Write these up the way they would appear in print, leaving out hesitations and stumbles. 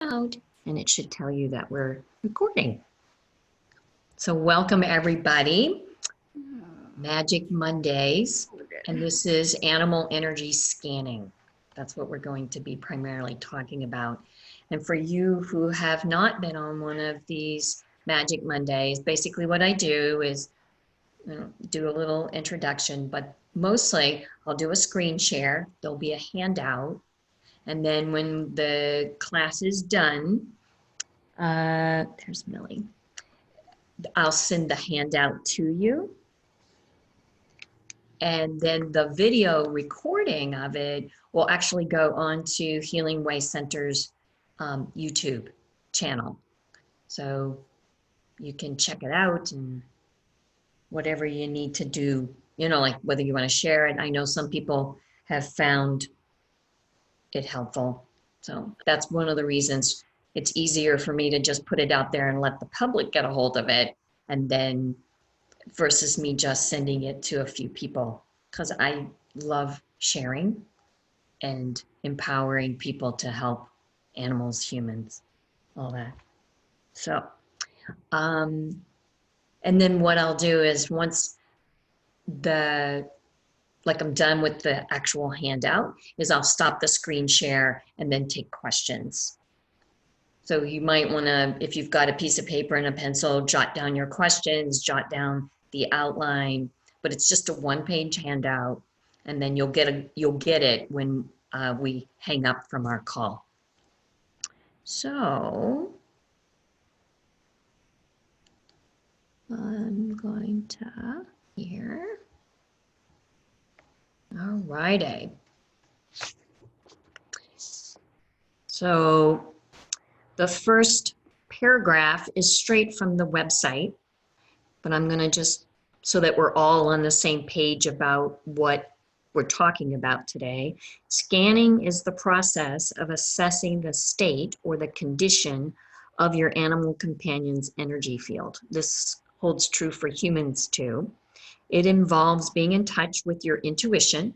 out, and it should tell you that we're recording. So welcome everybody. Magic Mondays, and this is animal energy scanning. That's what we're going to be primarily talking about. And for you who have not been on one of these Magic Mondays, basically what I do is do a little introduction, but mostly I'll do a screen share. There'll be a handout. And then when the class is done, there's Millie. I'll send the handout to you. And then the video recording of it will actually go on to Healing Way Center's YouTube channel. So you can check it out and whatever you need to do, like whether you want to share it. I know some people have found it helpful. So that's one of the reasons it's easier for me to just put it out there and let the public get a hold of it, and then versus me just sending it to a few people, because I love sharing and empowering people to help animals, humans, all that. So, and then what I'll do is once I'm done with the actual handout, is I'll stop the screen share and then take questions. So you might want to, if you've got a piece of paper and a pencil, jot down your questions, jot down the outline, but it's just a one-page handout, and then you'll get it when we hang up from our call. So I'm going to here. All righty. So the first paragraph is straight from the website, but I'm going to just, so that we're all on the same page about what we're talking about today. Scanning is the process of assessing the state or the condition of your animal companion's energy field. This holds true for humans too. It involves being in touch with your intuition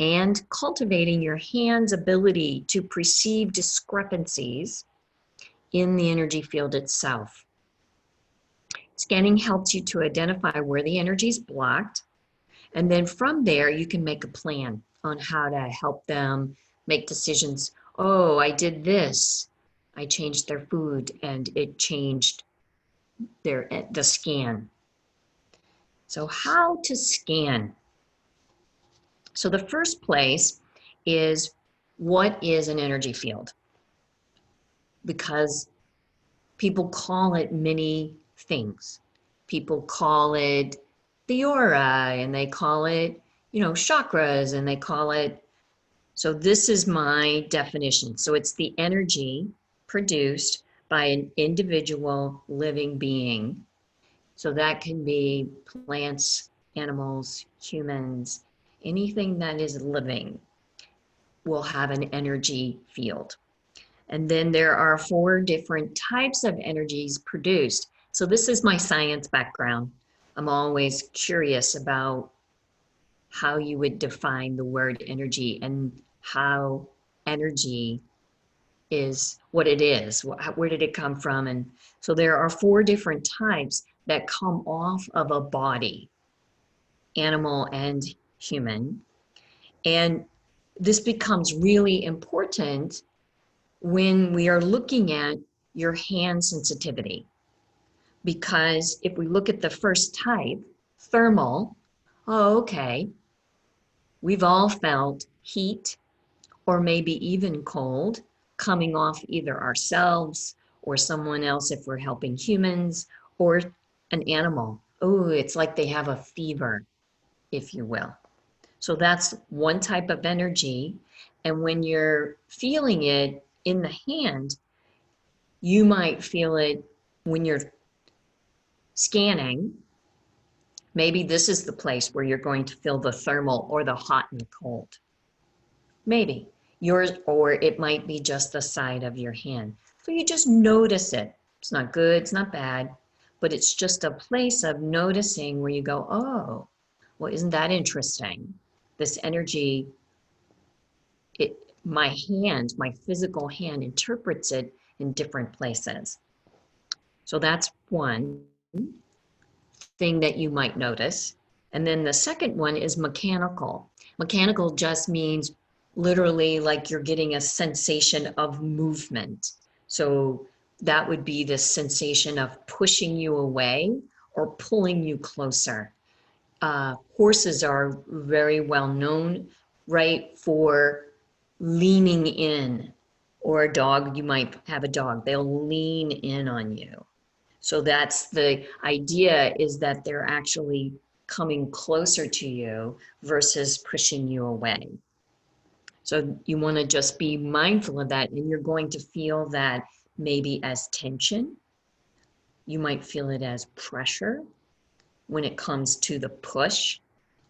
and cultivating your hand's ability to perceive discrepancies in the energy field itself. Scanning helps you to identify where the energy is blocked, and then from there you can make a plan on how to help them make decisions. Oh, I did this. I changed their food and it changed the scan. So how to scan? So the first place is, what is an energy field? Because people call it many things. People call it the aura, and they call it, chakras, and they call it, so this is my definition. So it's the energy produced by an individual living being. So that can be plants, animals, humans, anything that is living will have an energy field. And then there are 4 different types of energies produced. So this is my science background. I'm always curious about how you would define the word energy and how energy is what it is. Where did it come from? And so there are 4 different types that come off of a body, animal and human. And this becomes really important when we are looking at your hand sensitivity. Because if we look at the first type, thermal, oh, okay, we've all felt heat or maybe even cold coming off either ourselves or someone else if we're helping humans, or an animal. Oh, it's like they have a fever, if you will. So that's one type of energy. And when you're feeling it in the hand, you might feel it when you're scanning. Maybe this is the place where you're going to feel the thermal or the hot and cold. Maybe yours, or it might be just the side of your hand. So you just notice it. It's not good, it's not bad, but it's just a place of noticing where you go, oh, well, isn't that interesting? This energy, my hand, my physical hand interprets it in different places. So that's one thing that you might notice. And then the second one is mechanical. Mechanical just means literally like you're getting a sensation of movement. So that would be the sensation of pushing you away or pulling you closer. Horses are very well known, right, for leaning in, or a dog, you might have a dog, they'll lean in on you. So that's the idea, is that they're actually coming closer to you versus pushing you away. So you want to just be mindful of that, and you're going to feel that maybe as tension. You might feel it as pressure when it comes to the push.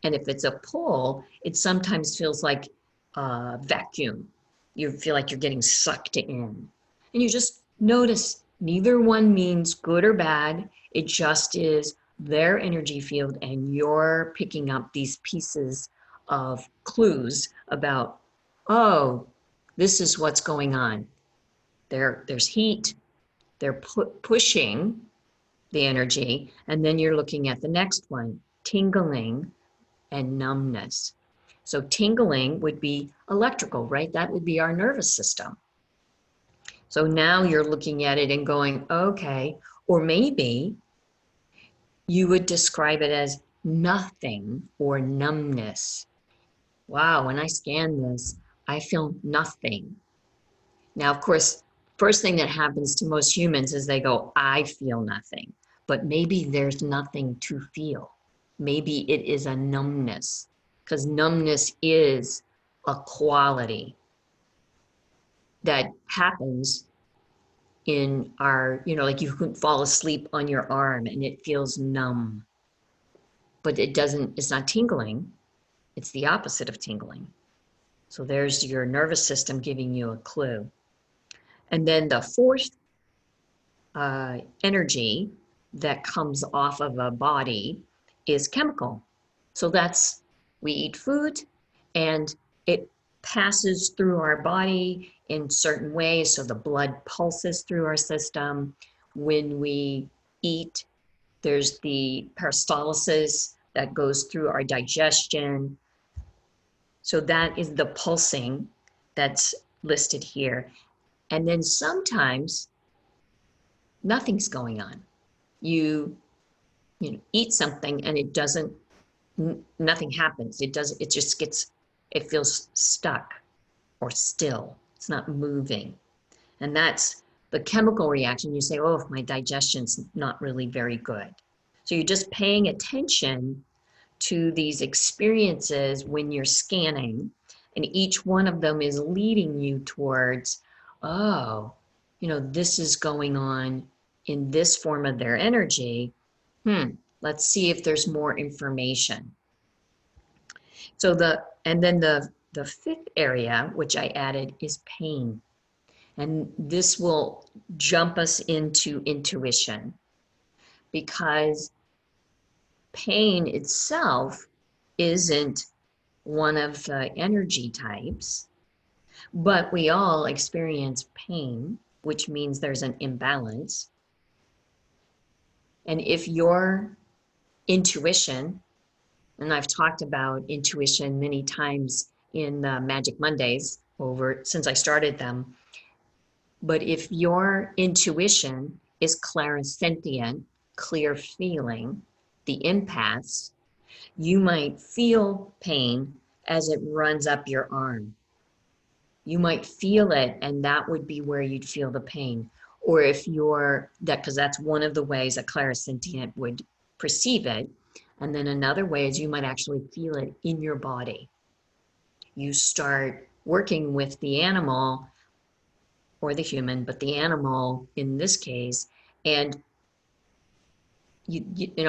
And if it's a pull, it sometimes feels like a vacuum. You feel like you're getting sucked in. And you just notice neither one means good or bad. It just is their energy field, and you're picking up these pieces of clues about, oh, this is what's going on. There's heat, they're pushing the energy, and then you're looking at the next one, tingling and numbness. So tingling would be electrical, right? That would be our nervous system. So now you're looking at it and going, okay, or maybe you would describe it as nothing or numbness. Wow, when I scan this, I feel nothing. Now, of course, first thing that happens to most humans is they go, I feel nothing. But maybe there's nothing to feel. Maybe it is a numbness, because numbness is a quality that happens in our, like you can fall asleep on your arm and it feels numb, but it's not tingling. It's the opposite of tingling. So there's your nervous system giving you a clue. And then the fourth energy that comes off of a body is chemical. So we eat food and it passes through our body in certain ways. So the blood pulses through our system. When we eat, there's the peristalsis that goes through our digestion. So that is the pulsing that's listed here. And then sometimes nothing's going on. You eat something and nothing happens. It feels stuck or still. It's not moving. And that's the chemical reaction. You say, oh, my digestion's not really very good. So you're just paying attention to these experiences when you're scanning, and each one of them is leading you towards, oh, this is going on in this form of their energy. Let's see if there's more information. So the fifth area, which I added, is pain. And this will jump us into intuition, because pain itself isn't one of the energy types, but we all experience pain, which means there's an imbalance. And if your intuition, and I've talked about intuition many times in the Magic Mondays since I started them, but if your intuition is clairsentient, clear feeling, the empaths, you might feel pain as it runs up your arm. You might feel it, and that would be where you'd feel the pain. Or if because that's one of the ways a clairsentient would perceive it. And then another way is you might actually feel it in your body. You start working with the animal or the human, but the animal in this case, and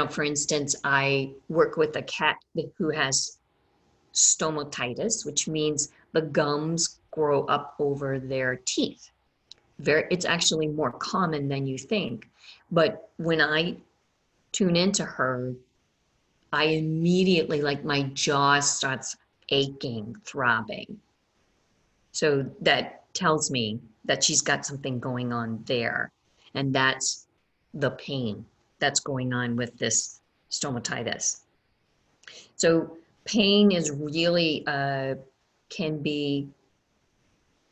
for instance, I work with a cat who has stomatitis, which means the gums grow up over their teeth. It's actually more common than you think. But when I tune into her, I immediately, like, my jaw starts aching, throbbing. So that tells me that she's got something going on there. And that's the pain that's going on with this stomatitis. So pain is really, can be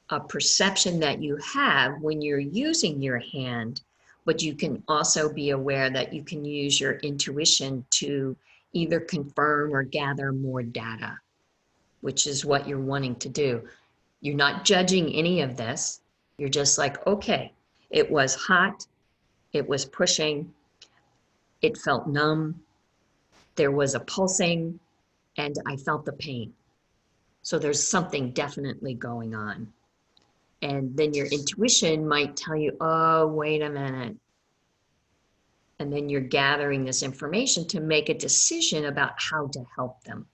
a perception that you have when you're using your hand, but you can also be aware that you can use your intuition to either confirm or gather more data, which is what you're wanting to do. You're not judging any of this. You're just like, okay, it was hot, it was pushing, it felt numb, there was a pulsing, and I felt the pain. So there's something definitely going on. And then your intuition might tell you, oh, wait a minute. And then you're gathering this information to make a decision about how to help them,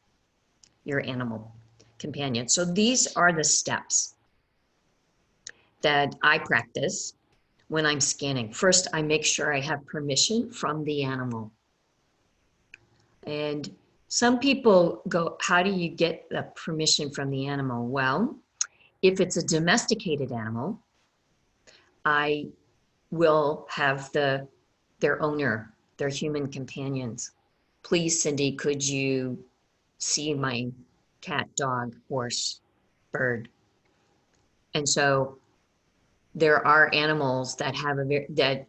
your animal companion. So these are the steps that I practice when I'm scanning. First, I make sure I have permission from the animal. And some people go, how do you get the permission from the animal? Well, if it's a domesticated animal, I will have their owner, their human companions. Please, Cindy, could you see my cat, dog, horse, bird? And so there are animals that that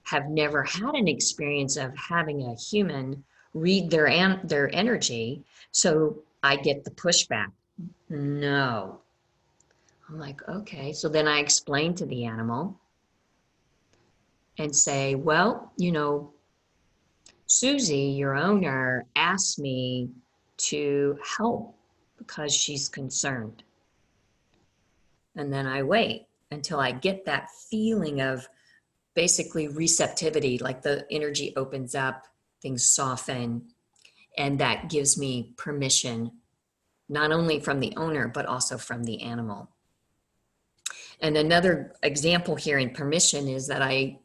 have never had an experience of having a human read their energy. So I get the pushback. No. I'm like, okay. So then I explain to the animal and say, well, Susie, your owner, asked me to help because she's concerned. And then I wait until I get that feeling of basically receptivity, like the energy opens up, things soften, and that gives me permission, not only from the owner, but also from the animal. And another example here in permission is that I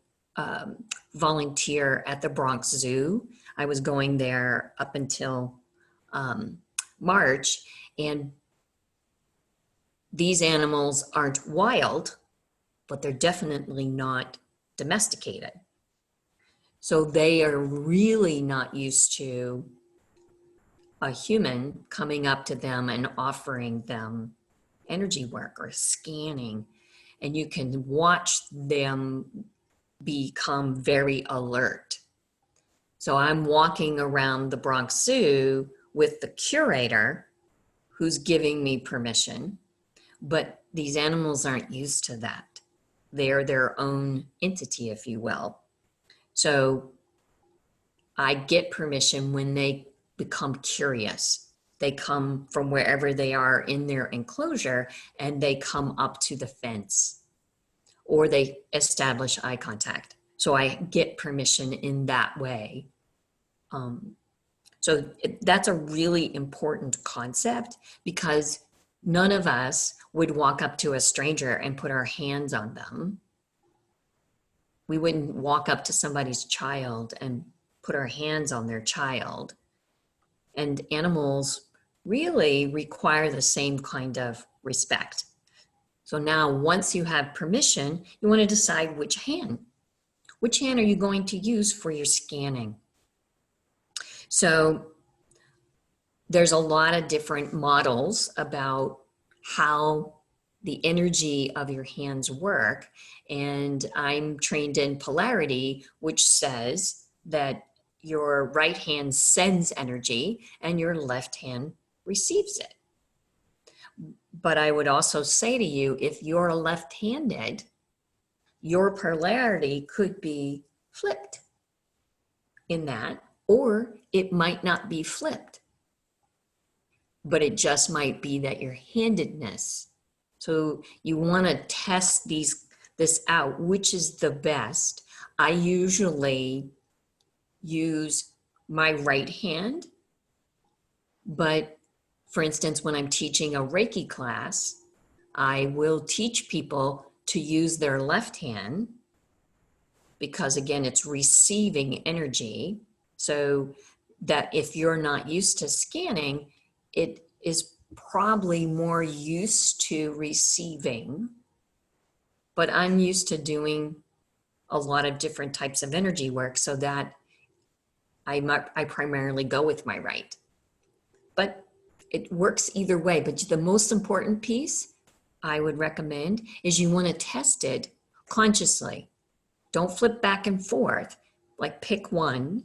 volunteer at the Bronx Zoo. I was going there up until March, and these animals aren't wild, but they're definitely not domesticated. So they are really not used to a human coming up to them and offering them energy work or scanning. And you can watch them become very alert. So I'm walking around the Bronx Zoo with the curator who's giving me permission, but these animals aren't used to that. They're their own entity, if you will. So I get permission when they become curious. They come from wherever they are in their enclosure and they come up to the fence or they establish eye contact. So I get permission in that way. So that's a really important concept because none of us would walk up to a stranger and put our hands on them. We wouldn't walk up to somebody's child and put our hands on their child. And animals really require the same kind of respect. So now once you have permission, you want to decide which hand are you going to use for your scanning? So there's a lot of different models about how the energy of your hands work. And I'm trained in polarity, which says that your right hand sends energy and your left hand receives it. But I would also say to you, if you're left-handed, your polarity could be flipped in that, or it might not be flipped, but it just might be that your handedness. So you want to test this out, which is the best. I usually use my right hand, but for instance, when I'm teaching a Reiki class, I will teach people to use their left hand because again, it's receiving energy. So that if you're not used to scanning, it is probably more used to receiving, but I'm used to doing a lot of different types of energy work, so that I primarily go with my right. But it works either way. But the most important piece I would recommend is you want to test it consciously. Don't flip back and forth. Like, pick one,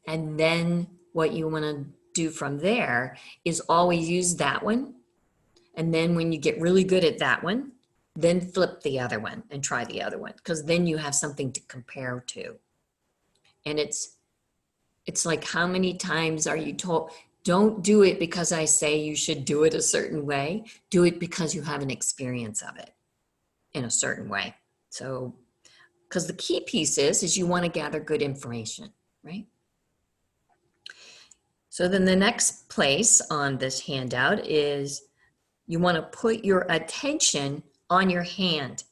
and then what you want to do from there is always use that one. And then when you get really good at that one, then flip the other one and try the other one, because then you have something to compare to. And it's like, how many times are you told, don't do it because I say you should do it a certain way. Do it because you have an experience of it in a certain way. So, because the key piece is you want to gather good information, right? So then the next place on this handout is you want to put your attention on your hand.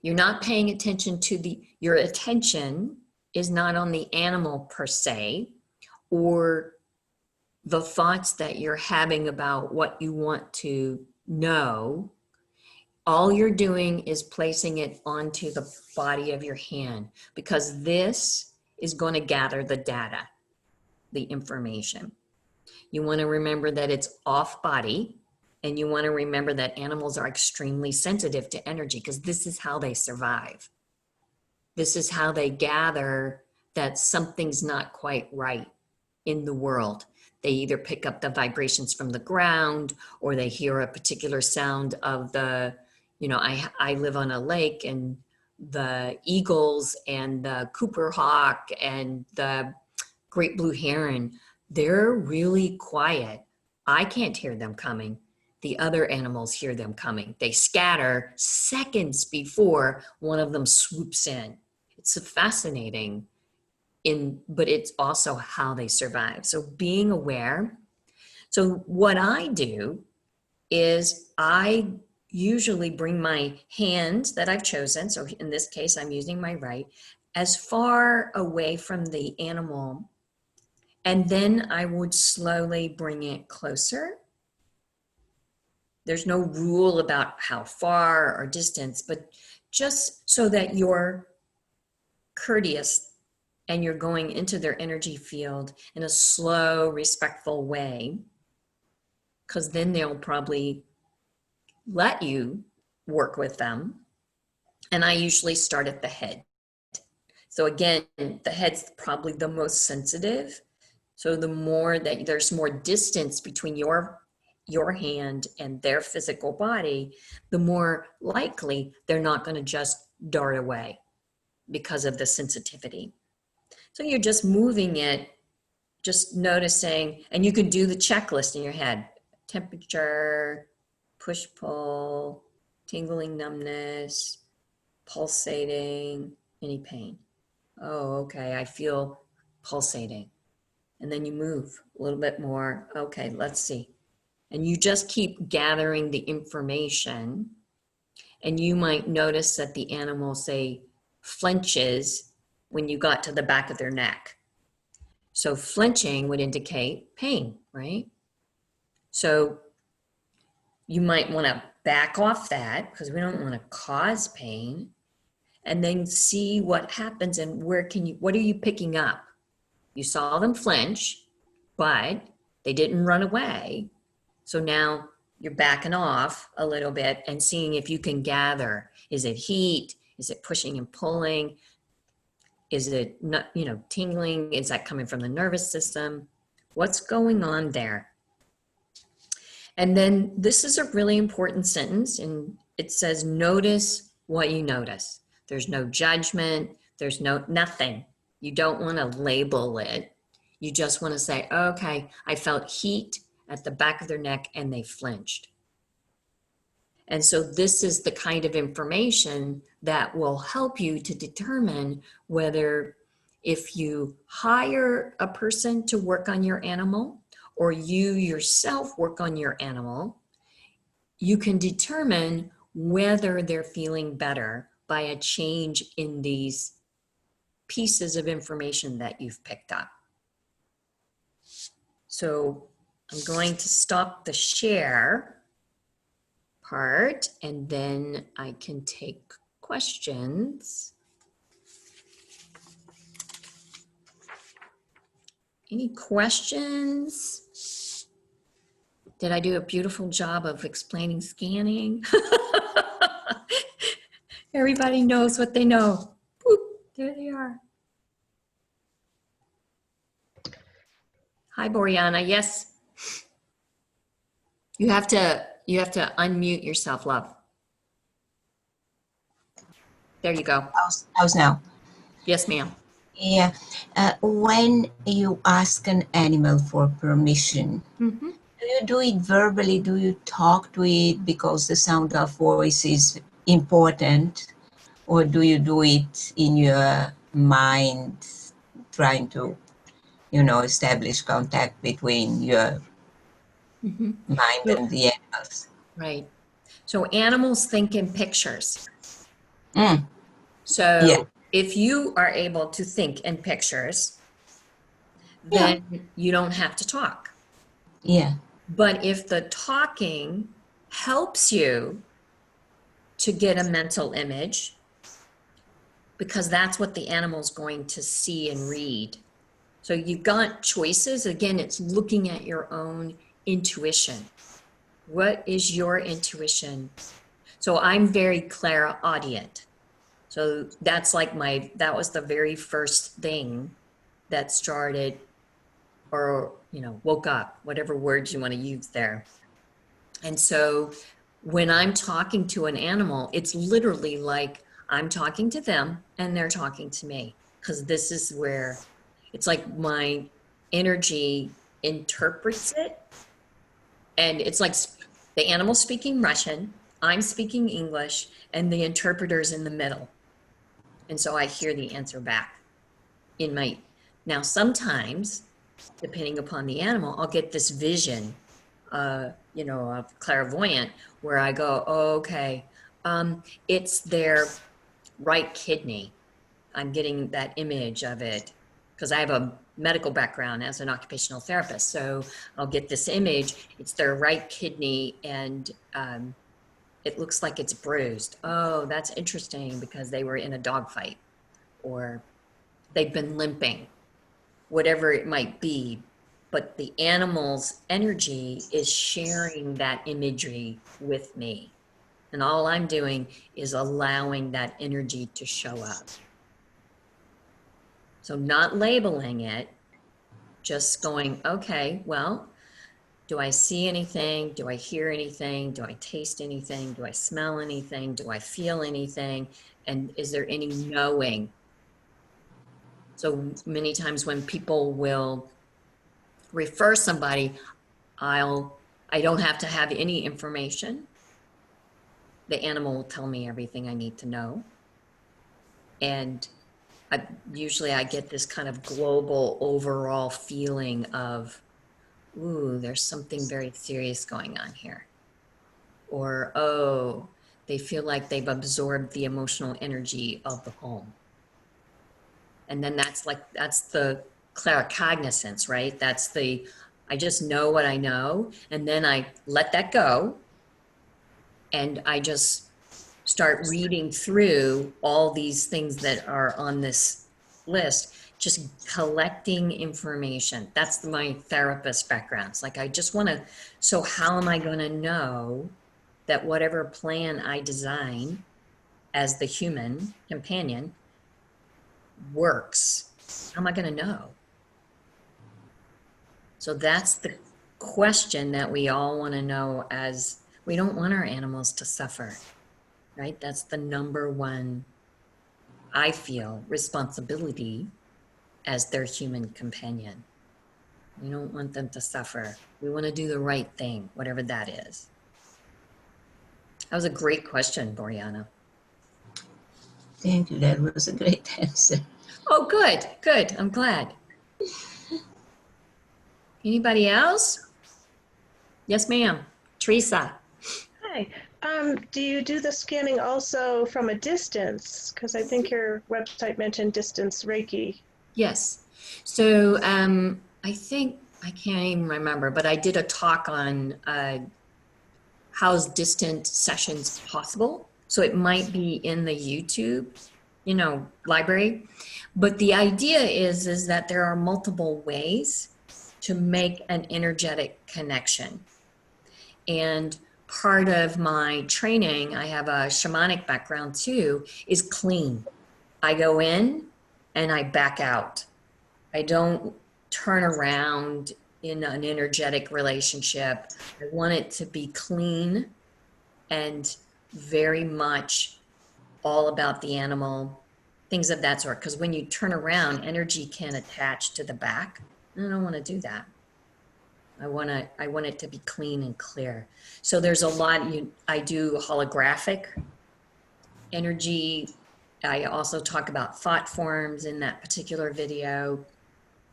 You're not paying attention to your attention is not on the animal per se, or the thoughts that you're having about what you want to know. All you're doing is placing it onto the body of your hand, because this is going to gather the data, the information. You want to remember that it's off body, and you want to remember that animals are extremely sensitive to energy, because this is how they survive. This is how they gather that something's not quite right in the world. They either pick up the vibrations from the ground, or they hear a particular sound of the, I live on a lake, and the eagles and the Cooper hawk and the great blue heron, they're really quiet. I can't hear them coming. The other animals hear them coming. They scatter seconds before one of them swoops in. It's fascinating, but it's also how they survive. So being aware. So what I do is I usually bring my hand that I've chosen, so in this case I'm using my right, as far away from the animal, and then I would slowly bring it closer. There's no rule about how far or distance, but just so that you're courteous and you're going into their energy field in a slow, respectful way, because then they'll probably let you work with them. And I usually start at the head. So again, the head's probably the most sensitive. So the more that there's more distance between your hand and their physical body, the more likely they're not going to just dart away because of the sensitivity. So you're just moving it, just noticing, and you can do the checklist in your head: temperature, push pull, tingling, numbness, pulsating, any pain. Oh, okay, I feel pulsating. And then you move a little bit more. Okay, let's see. And you just keep gathering the information, and you might notice that the animal, say, flinches when you got to the back of their neck. So flinching would indicate pain, right? So you might want to back off that, because we don't want to cause pain, and then see what happens and what are you picking up? You saw them flinch, but they didn't run away. So now you're backing off a little bit and seeing if you can gather. Is it heat? Is it pushing and pulling? Is it not, tingling? Is that coming from the nervous system? What's going on there? And then this is a really important sentence, and it says, notice what you notice. There's no judgment. There's nothing. You don't want to label it. You just want to say, okay, I felt heat at the back of their neck and they flinched. And so this is the kind of information that will help you to determine whether, if you hire a person to work on your animal or you yourself work on your animal, you can determine whether they're feeling better by a change in these pieces of information that you've picked up. So I'm going to stop the share part and then I can take questions. Any questions? Did I do a beautiful job of explaining scanning? Everybody knows what they know. Boop, there they are. Hi, Boriana. Yes. You have to unmute yourself, love. There you go. How's now? Yes, ma'am. Yeah. When you ask an animal for permission, Mm-hmm. do you do it verbally? Do you talk to it because the sound of voice is important? Or do you do it in your mind, trying to, establish contact between your Mm-hmm. mind So, and the animals? right. So animals think in pictures. Mm, yeah, So if you are able to think in pictures, yeah, then you don't have to talk. yeah. But if the talking helps you to get a mental image, because that's what the animal's going to see and read. So you've got choices. Again, it's looking at your own intuition. What is your intuition? So I'm very clairaudient. So that's like that was the very first thing that started, or, woke up, whatever words you want to use there. And so when I'm talking to an animal, it's literally like I'm talking to them and they're talking to me, because this is where it's like my energy interprets it. And it's like the animal speaking Russian, I'm speaking English, and the interpreter's in the middle. And so I hear the answer back in my, now sometimes, depending upon the animal, I'll get this vision, of clairvoyant, where I go, oh, okay, it's their right kidney. I'm getting that image of it because I have a medical background as an occupational therapist. So I'll get this image, it's their right kidney, and it looks like it's bruised. Oh, that's interesting because they were in a dog fight or they've been limping, whatever it might be. But the animal's energy is sharing that imagery with me. And all I'm doing is allowing that energy to show up. So not labeling it, just going, okay, well, do I see anything? Do I hear anything? Do I taste anything? Do I smell anything? Do I feel anything? And is there any knowing? So many times when people will refer somebody, I don't have to have any information. The animal will tell me everything I need to know. And usually I get this kind of global overall feeling of, ooh, there's something very serious going on here. Or, oh, they feel like they've absorbed the emotional energy of the home. And then that's the claircognizance, right? That's I just know what I know, and then I let that go, and I just start reading through all these things that are on this list, just collecting information. That's my therapist background. It's like, I just want to, so how am I going to know that whatever plan I design as the human companion works? How am I going to know? So that's the question that we all want to know, as we don't want our animals to suffer, right? That's the number one, I feel, responsibility as their human companion. We don't want them to suffer. We want to do the right thing, whatever that is. That was a great question, Boriana. Thank you. That was a great answer. Oh, good, good. I'm glad. Anybody else? Yes, ma'am. Teresa. Hi. Do you do the scanning also from a distance? Because I think your website mentioned distance Reiki. Yes. So I think I can't even remember, but I did a talk on how's distant sessions possible. So it might be in the YouTube, library. But the idea is that there are multiple ways to make an energetic connection. And part of my training, I have a shamanic background too, is clean. I go in and I back out. I don't turn around in an energetic relationship. I want it to be clean and very much all about the animal, things of that sort. Because when you turn around, energy can attach to the back. And I don't want to do that. I want it to be clean and clear. So there's a lot. I do holographic energy. I also talk about thought forms in that particular video.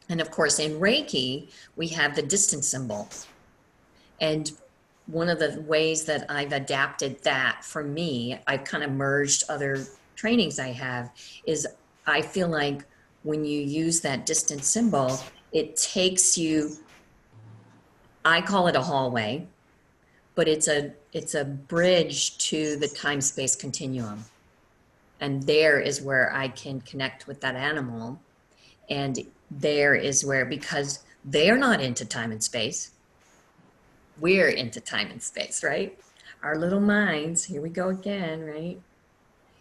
And of course, in Reiki, we have the distance symbol. And one of the ways that I've adapted that for me, I've kind of merged other trainings I have, is I feel like when you use that distance symbol, it takes you, I call it a hallway, but it's a bridge to the time-space continuum. And there is where I can connect with that animal. And there is where, because they're not into time and space, we're into time and space, right? Our little minds, here we go again, right?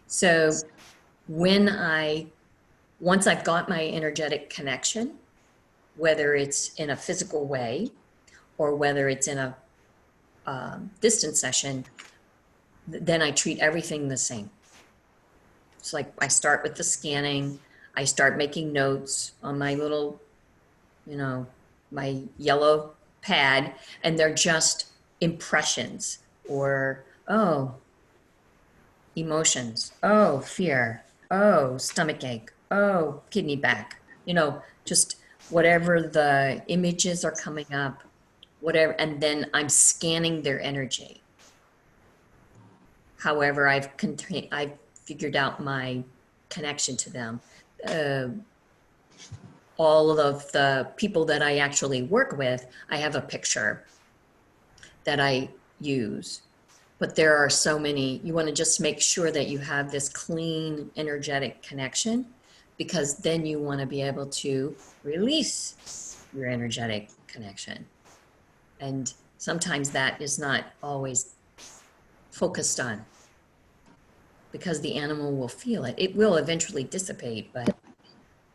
So once I've got my energetic connection, whether it's in a physical way or whether it's in a distance session, then I treat everything the same. It's like I start with the scanning, I start making notes on my little, my yellow pad, and they're just impressions or, oh, emotions, oh, fear, oh, stomach ache, oh, kidney back, just whatever the images are coming up, whatever, and then I'm scanning their energy. However, I've figured out my connection to them. All of the people that I actually work with, I have a picture that I use. But there are so many, you want to just make sure that you have this clean, energetic connection, because then you want to be able to release your energetic connection. And sometimes that is not always focused on, because the animal will feel it. It will eventually dissipate, but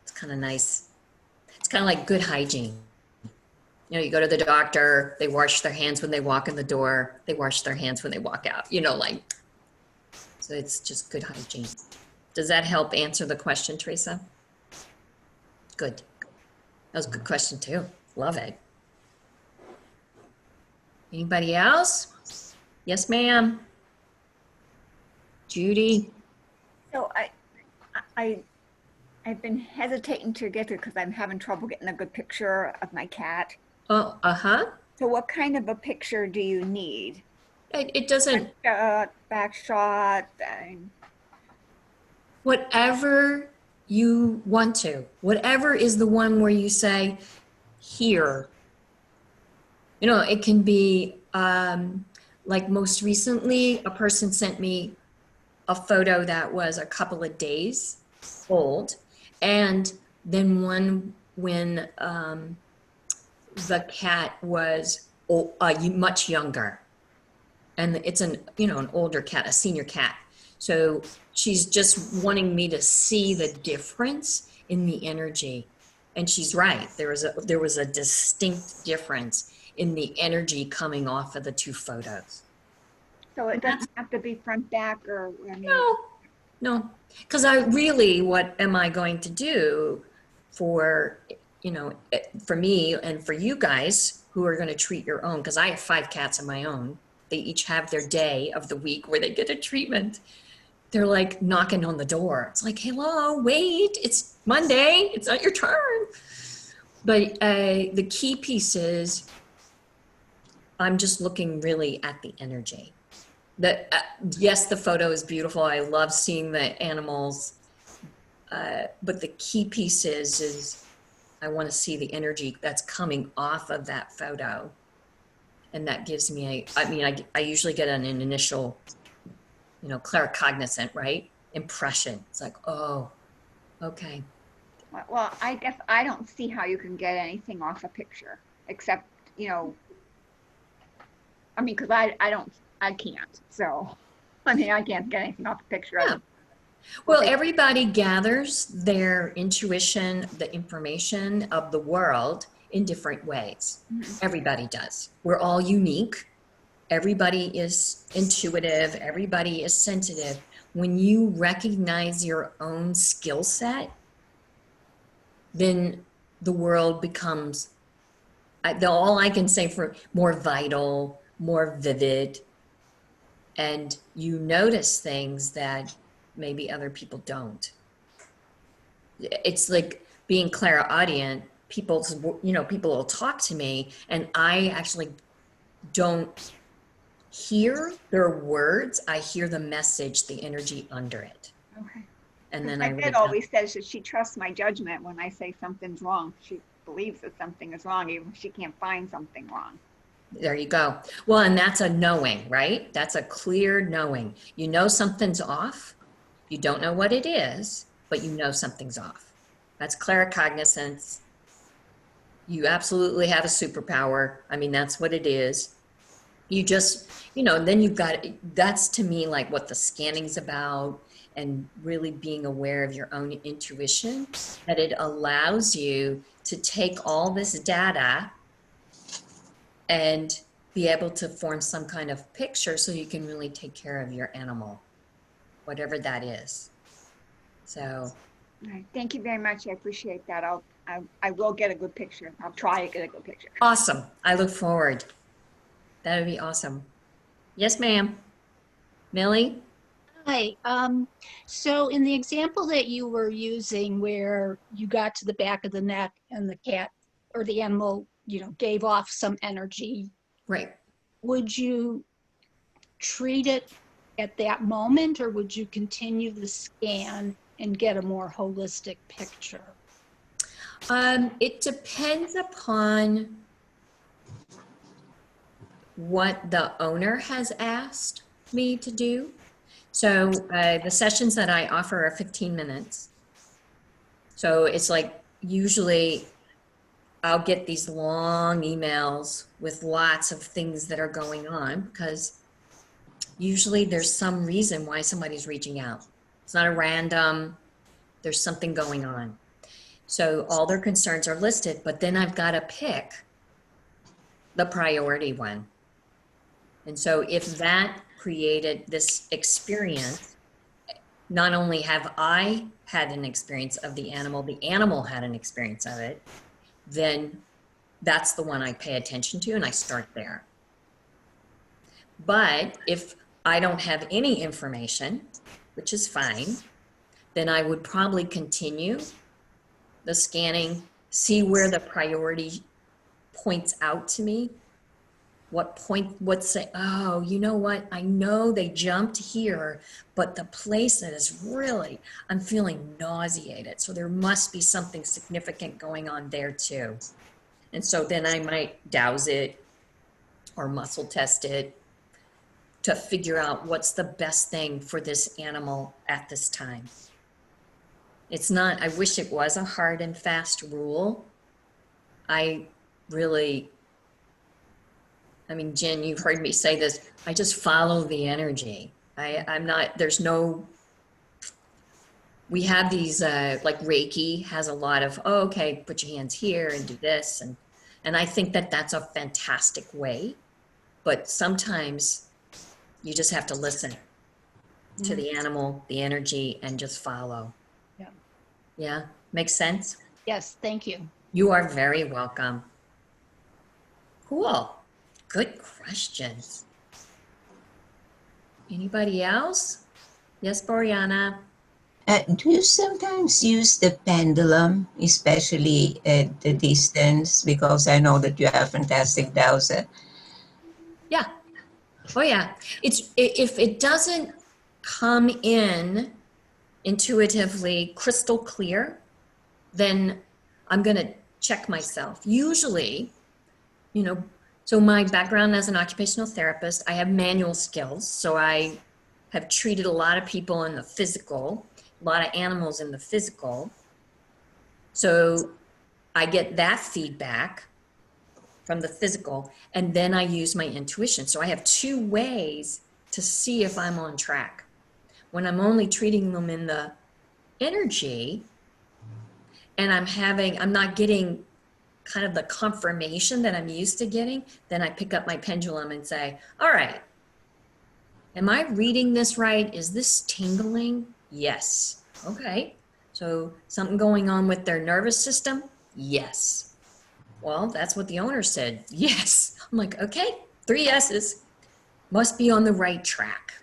it's kind of nice. It's kind of like good hygiene. You go to the doctor, they wash their hands when they walk in the door, they wash their hands when they walk out, so it's just good hygiene. Does that help answer the question, Teresa? Good. That was a good question too. Love it. Anybody else? Yes, ma'am. Judy? So I've been hesitating to get it because I'm having trouble getting a good picture of my cat. Oh, uh-huh. So what kind of a picture do you need? It doesn't, Back shot. whatever you want to, whatever is the one where you say, here. It can be, like most recently, a person sent me a photo that was a couple of days old, and then one when the cat was much younger, and it's an older cat, a senior cat. So she's just wanting me to see the difference in the energy, and she's right. There was a distinct difference in the energy coming off of the two photos. So it doesn't have to be front, back, or No, because what am I going to do for me and for you guys who are going to treat your own? Because I have 5 cats of my own. They each have their day of the week where they get a treatment. They're like knocking on the door. It's like, hello, wait, it's Monday. It's not your turn. But the key piece is I'm just looking really at the energy. Yes, the photo is beautiful. I love seeing the animals. But the key piece is I want to see the energy that's coming off of that photo. And that gives me I usually get an initial, claircognizant, right? Impression. It's like, oh, okay. Well, I guess I don't see how you can get anything off a picture except, because I can't. So, I can't get anything off a picture. Yeah. Well, everybody gathers their intuition, the information of the world in different ways. Everybody does. We're all unique. Everybody is intuitive. Everybody is sensitive. When you recognize your own skill set, then the world becomes, all I can say, for more vital, more vivid, and you notice things that maybe other people don't. It's like being clairaudient. People will talk to me and I actually don't hear their words. I hear the message, the energy under it. Okay. And then my I dad always says that she trusts my judgment when I say something's wrong. She believes that something is wrong, even if she can't find something wrong. There you go. Well, and that's a knowing, right? That's a clear knowing. You know something's off. You don't know what it is, but you know something's off. That's claircognizance. You absolutely have a superpower. That's what it is. You just, then you've got, that's to me like what the scanning's about, and really being aware of your own intuition, that it allows you to take all this data and be able to form some kind of picture so you can really take care of your animal, whatever that is. So. All right. Thank you very much. I appreciate that. I will get a good picture. I'll try to get a good picture. Awesome. I look forward. That would be awesome. Yes, ma'am. Millie? Hi. So in the example that you were using where you got to the back of the neck and the cat or the animal, gave off some energy, Right. would you treat it at that moment, or would you continue the scan and get a more holistic picture? It depends upon what the owner has asked me to do. So the sessions that I offer are 15 minutes. So it's like, usually I'll get these long emails with lots of things that are going on, because usually there's some reason why somebody's reaching out. It's not a random, there's something going on. So all their concerns are listed, but then I've got to pick the priority one. And so if that created this experience, not only have I had an experience of the animal had an experience of it, then that's the one I pay attention to and I start there. But if I don't have any information, which is fine, then I would probably continue the scanning, see where the priority points out to me. What's say, oh, you know what? I know they jumped here, but the place that is really, I'm feeling nauseated. So there must be something significant going on there too. And so then I might dowse it or muscle test it to figure out what's the best thing for this animal at this time. It's not, I wish it was a hard and fast rule. Jen, you've heard me say this, I just follow the energy. I'm not, we have these, like Reiki has a lot of, oh, okay, put your hands here and do this. And I think that that's a fantastic way, but sometimes you just have to listen to the animal, the energy, and just follow. Yeah. Yeah, makes sense? Yes, thank you. You are very welcome. Cool. Good questions. Anybody else? Yes, Boriana. Do you sometimes use the pendulum, especially at the distance? Because I know that you are a fantastic dowser. Yeah. Oh, yeah. If it doesn't come in intuitively crystal clear, then I'm going to check myself. Usually, you know, so my background as an occupational therapist, I have manual skills. So I have treated a lot of people in the physical, a lot of animals in the physical. So I get that feedback from the physical, and then I use my intuition. So I have two ways to see if I'm on track. When I'm only treating them in the energy, and I'm not getting kind of the confirmation that I'm used to getting, then I pick up my pendulum and say, all right, am I reading this right? Is this tingling? Yes. Okay. So something going on with their nervous system? Yes. Well, that's what the owner said. Yes. I'm like, okay, 3 yeses. Must be on the right track.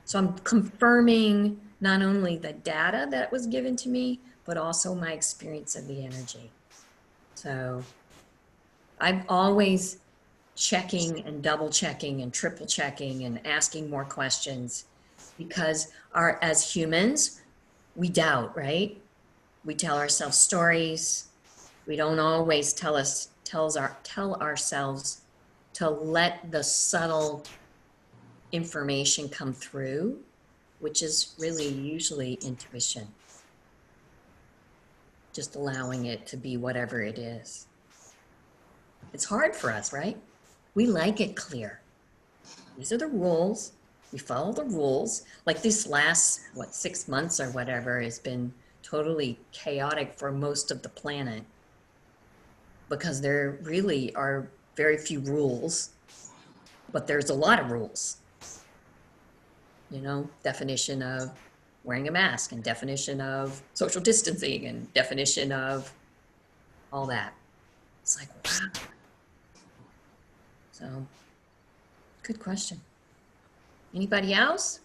So I'm confirming not only the data that was given to me, but also my experience of the energy. So I'm always checking and double checking and triple checking and asking more questions, because as humans, we doubt, right? We tell ourselves stories. We don't always tell ourselves to let the subtle information come through, which is really usually intuition. Just allowing it to be whatever it is. It's hard for us, right? We like it clear. These are the rules. We follow the rules. Like this last, 6 months or whatever has been totally chaotic for most of the planet, because there really are very few rules, but there's a lot of rules. You know, definition of wearing a mask and definition of social distancing and definition of all that. It's like, wow. So, good question. Anybody else?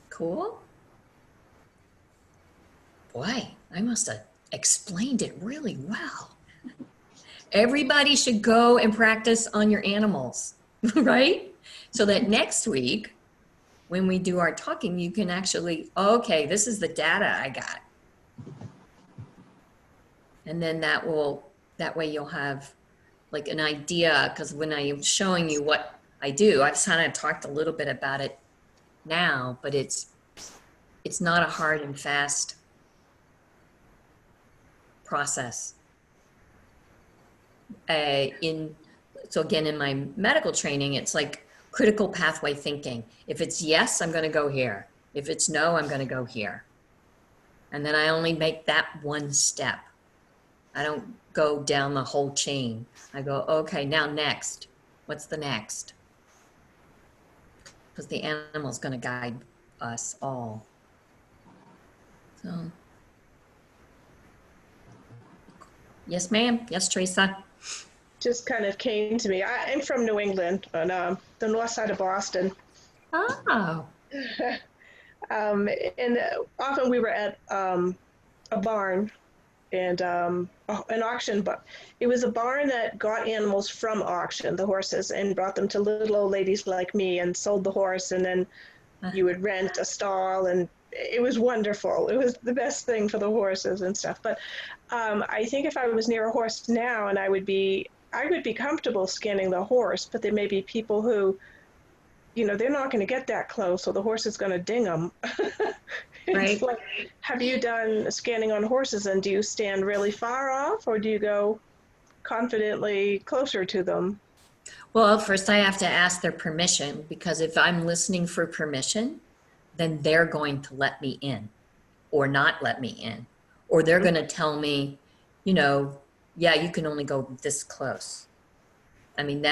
Cool. Boy, I must have explained it really well. Everybody should go and practice on your animals, right? So that next week, when we do our talking, you can actually, okay, this is the data I got. And then that way you'll have like an idea, because when I am showing you what I do, I've kind of talked a little bit about it now, but it's not a hard and fast process. So again, in my medical training, it's like critical pathway thinking. If it's yes, I'm going to go here. If it's no, I'm going to go here. And then I only make that one step. I don't go down the whole chain. I go, okay, now next. What's the next? Because the animal's going to guide us all. So, yes, ma'am. Yes, Teresa. Just kind of came to me. I'm from New England, on the north side of Boston. Oh. And often we were at a barn and an auction, but it was a barn that got animals from auction, the horses, and brought them to little old ladies like me and sold the horse, and then you would rent a stall, and it was wonderful. It was the best thing for the horses and stuff. But I think if I was near a horse now, and I would be comfortable scanning the horse, but there may be people who, they're not going to get that close, so the horse is going to ding them. Right. Like, have you done scanning on horses, and do you stand really far off, or do you go confidently closer to them? Well, first I have to ask their permission, because if I'm listening for permission, then they're going to let me in or not let me in, or they're going to tell me, yeah, you can only go this close. I mean,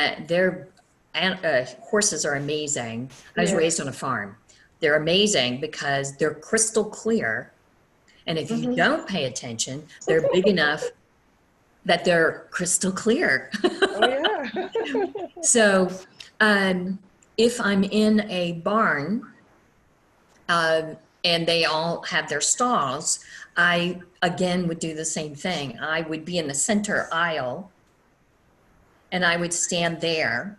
horses are amazing. I was raised on a farm. They're amazing because they're crystal clear. And if you don't pay attention, they're big enough that they're crystal clear. Oh, yeah. So if I'm in a barn and they all have their stalls, I, again, would do the same thing. I would be in the center aisle and I would stand there,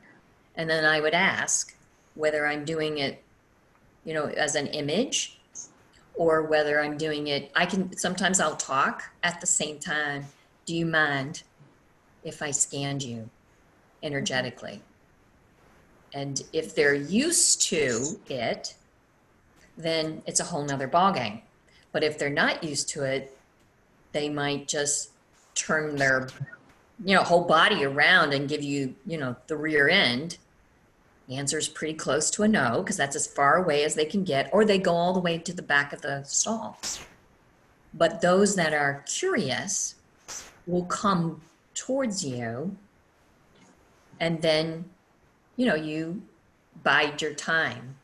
and then I would ask whether I'm doing it, as an image, or whether I'm doing it, sometimes I'll talk at the same time. Do you mind if I scanned you energetically? And if they're used to it, then it's a whole nother ballgame. But if they're not used to it, they might just turn their, whole body around and give you, the rear end. The answer is pretty close to a no, because that's as far away as they can get, or they go all the way to the back of the stall. But those that are curious will come towards you, and then, you bide your time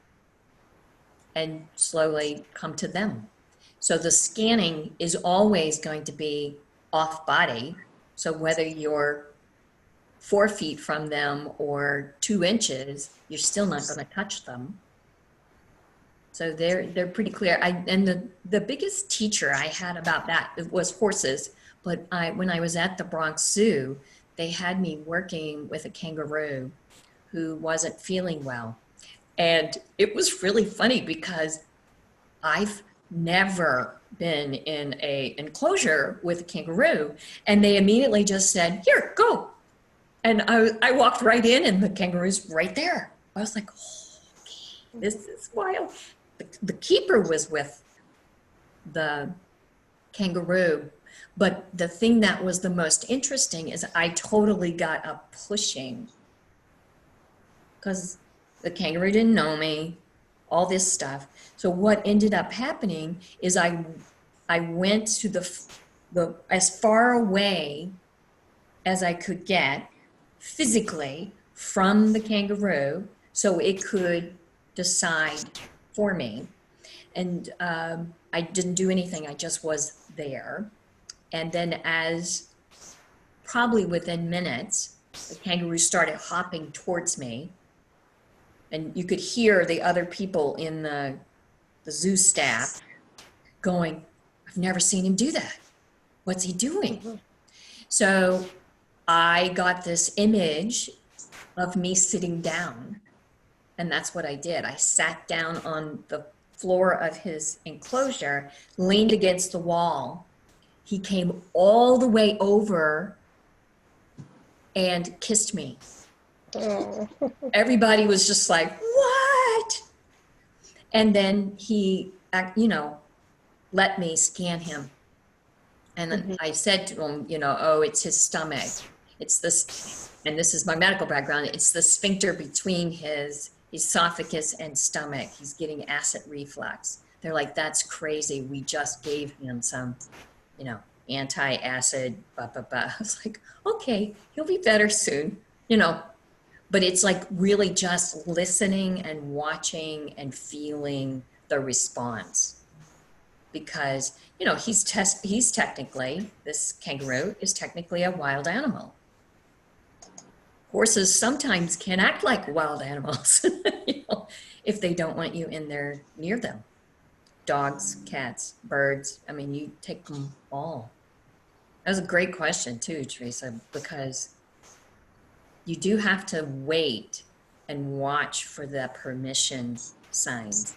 and slowly come to them. So the scanning is always going to be off body. So whether you're 4 feet from them or 2 inches, you're still not going to touch them. So they're pretty clear. And the biggest teacher I had about that was horses. But when I was at the Bronx Zoo, they had me working with a kangaroo who wasn't feeling well. And it was really funny because I've never been in an enclosure with a kangaroo, and they immediately just said, "Here, go." And I walked right in, and the kangaroo's right there. I was like, "Oh, okay, this is wild." The keeper was with the kangaroo, but the thing that was the most interesting is I totally got a pushing, because the kangaroo didn't know me, all this stuff. So what ended up happening is I went to the as far away as I could get physically from the kangaroo so it could decide for me. And I didn't do anything, I just was there. And then as probably within minutes, the kangaroo started hopping towards me. And you could hear the other people in the zoo staff going, "I've never seen him do that. What's he doing?" So I got this image of me sitting down, and that's what I did. I sat down on the floor of his enclosure, leaned against the wall. He came all the way over and kissed me. Oh. Everybody was just like, "What?" And then he, let me scan him. And then I said to him, "Oh, it's his stomach. It's this," and this is my medical background, "it's the sphincter between his esophagus and stomach. He's getting acid reflux." They're like, "That's crazy. We just gave him some, anti-acid, blah, blah, blah." I was like, "Okay, he'll be better soon," But it's like really just listening and watching and feeling the response, because he's technically, this kangaroo is technically a wild animal. Horses sometimes can act like wild animals, if they don't want you in there near them. Dogs, cats, birds, you take them all. That was a great question too, Teresa, because you do have to wait and watch for the permission signs.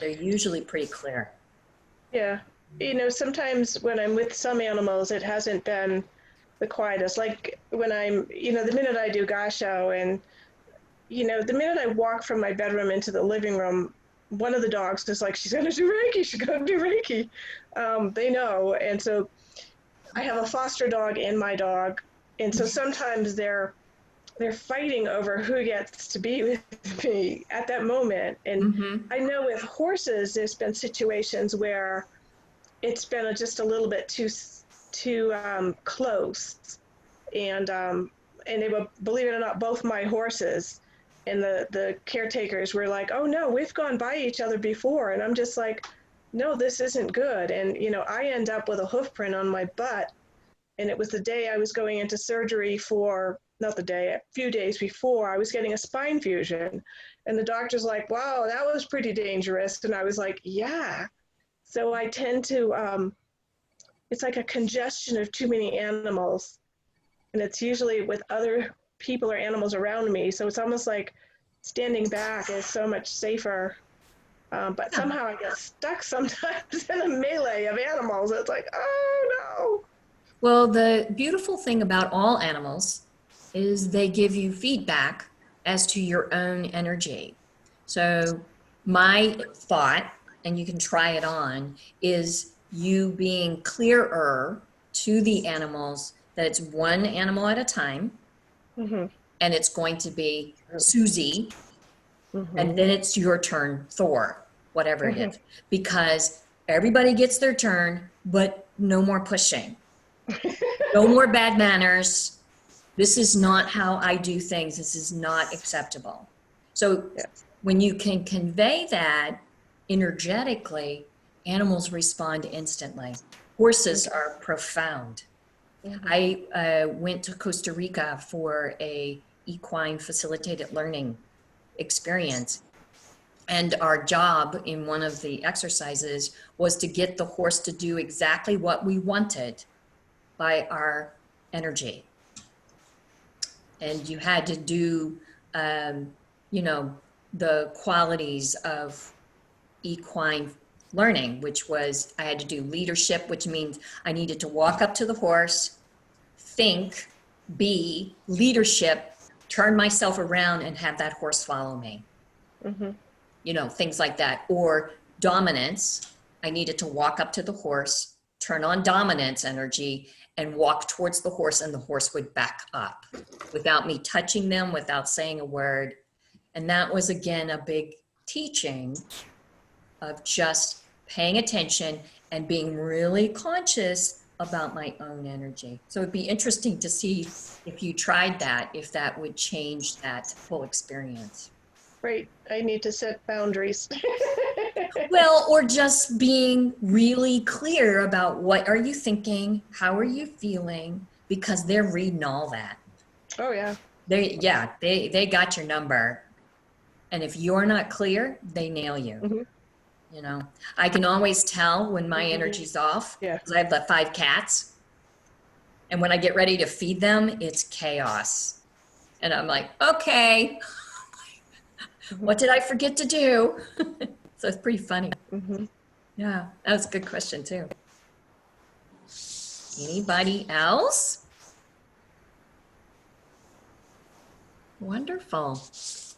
They're usually pretty clear. Yeah. Sometimes when I'm with some animals, it hasn't been the quietest. Like when I'm, the minute I do gasho, and, the minute I walk from my bedroom into the living room, one of the dogs is like, "She's going to do Reiki. She's going to do Reiki." They know. And so I have a foster dog and my dog. And so sometimes they're fighting over who gets to be with me at that moment. And I know with horses, there's been situations where it's been just a little bit too close. And they were, believe it or not, both my horses, and the caretakers were like, "Oh no, we've gone by each other before." And I'm just like, "No, this isn't good." And, I end up with a hoof print on my butt. And it was the day I was going into surgery not the day, a few days before, I was getting a spine fusion. And the doctor's like, "Wow, that was pretty dangerous." And I was like, "Yeah." So I tend to, it's like a congestion of too many animals. And it's usually with other people or animals around me. So it's almost like standing back is so much safer. But somehow I get stuck sometimes in a melee of animals. It's like, oh Well, the beautiful thing about all animals is they give you feedback as to your own energy. So my thought, and you can try it on, is you being clearer to the animals that it's one animal at a time, no. Mm-hmm. and it's going to be Susie, Mm-hmm. and then it's your turn, Thor, whatever it Mhm. is, because everybody gets their turn, but no more pushing, no more bad manners. This is not how I do things. This is not acceptable. So Yes. when you can convey that energetically, animals respond instantly. Horses are profound. Mhm. I went to Costa Rica for a equine facilitated learning experience. And our job in one of the exercises was to get the horse to do exactly what we wanted by our energy. And you had to do, you know, the qualities of equine learning, which was I had to do leadership, which means I needed to walk up to the horse, think, be, leadership, turn myself around and have that horse follow me. Mhm. You know, things like that. Or dominance, I needed to walk up to the horse, turn on dominance energy, and walk towards the horse, and the horse would back up without me touching them, without saying a word. And that was, again, a big teaching of just paying attention and being really conscious about my own energy. So it'd be interesting to see if you tried that, if that would change that whole experience. Right. I need to set boundaries. Well, or just being really clear about what are you thinking, how are you feeling, because they're reading all that. Oh yeah. They got your number. And if you're not clear, they nail you. Mhm. You know, I can always tell when my energy's off Yeah. because I have the 5 cats. And when I get ready to feed them, it's chaos. And I'm like, okay, what did I forget to do? So it's pretty funny. Mhm. Yeah, that was a good question too. Anybody else? Wonderful. So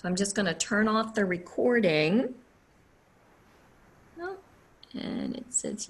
I'm just going to turn off the recording. Oh, and it says